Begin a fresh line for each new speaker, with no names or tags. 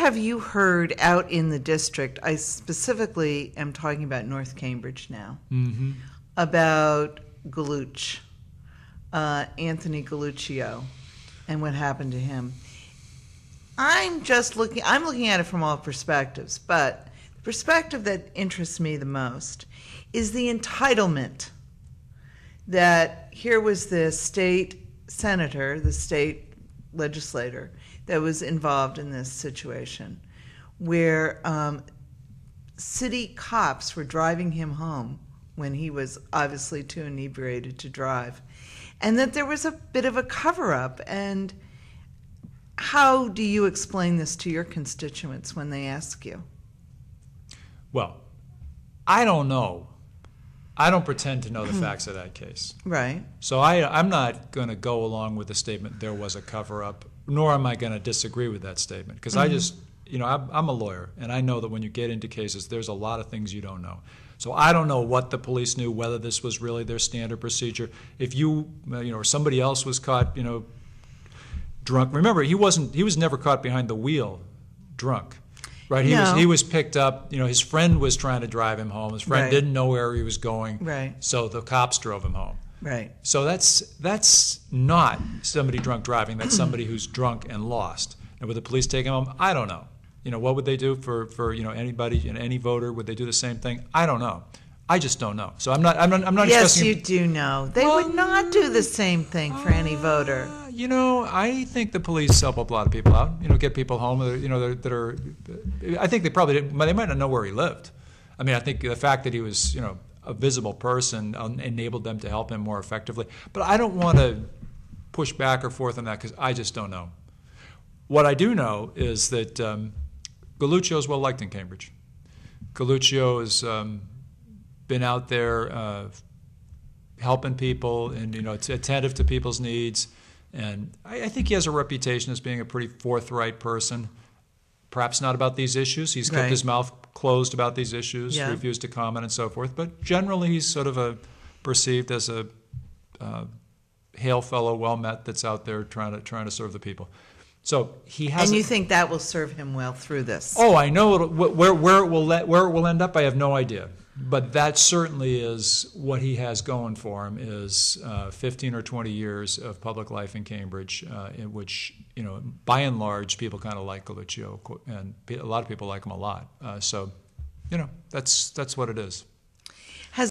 have you heard out in the district, I specifically am talking about North Cambridge now, about Galluccio, Anthony Galluccio, and what happened to him? I'm looking at it from all perspectives, but the perspective that interests me the most is the entitlement that here was the state senator, the state legislator, that was involved in this situation where city cops were driving him home when he was obviously too inebriated to drive, and that there was a bit of a cover-up. And how do you explain this to your constituents when they ask you?
Well, I don't know. I don't pretend to know the facts of that case.
Right.
So I'm not going to go along with the statement there was a cover-up, nor am I going to disagree with that statement, because I just, I'm a lawyer, and I know that when you get into cases, there's a lot of things you don't know. So I don't know what the police knew, whether this was really their standard procedure. If or somebody else was caught, drunk. Remember, he was never caught behind the wheel drunk. Right, he was picked up. His friend was trying to drive him home. His friend didn't know where he was going.
Right.
So the cops drove him home.
Right.
So that's not somebody drunk driving. That's somebody who's drunk and lost. And would the police take him home? I don't know. What would they do for anybody, any voter? Would they do the same thing? I don't know. I just don't know. So I'm not.
Yes, you do know. They would not do the same thing for any voter.
I think the police help a lot of people out. Get people home. That are. I think they probably did, they might not know where he lived. I mean, I think the fact that he was, a visible person enabled them to help him more effectively. But I don't want to push back or forth on that because I just don't know. What I do know is that Galluccio is well liked in Cambridge. Galluccio has been out there helping people and attentive to people's needs. And I think he has a reputation as being a pretty forthright person. Perhaps not about these issues. He's kept his mouth closed about these issues, refused to comment and so forth. But generally, he's sort of perceived as a hail fellow, well met, that's out there trying to serve the people. So he has.
And you think that will serve him well through this?
Oh, I know where it will end up. I have no idea. But that certainly is what he has going for him, is 15 or 20 years of public life in Cambridge, in which, by and large, people kind of like Galluccio, and a lot of people like him a lot. So, that's what it is.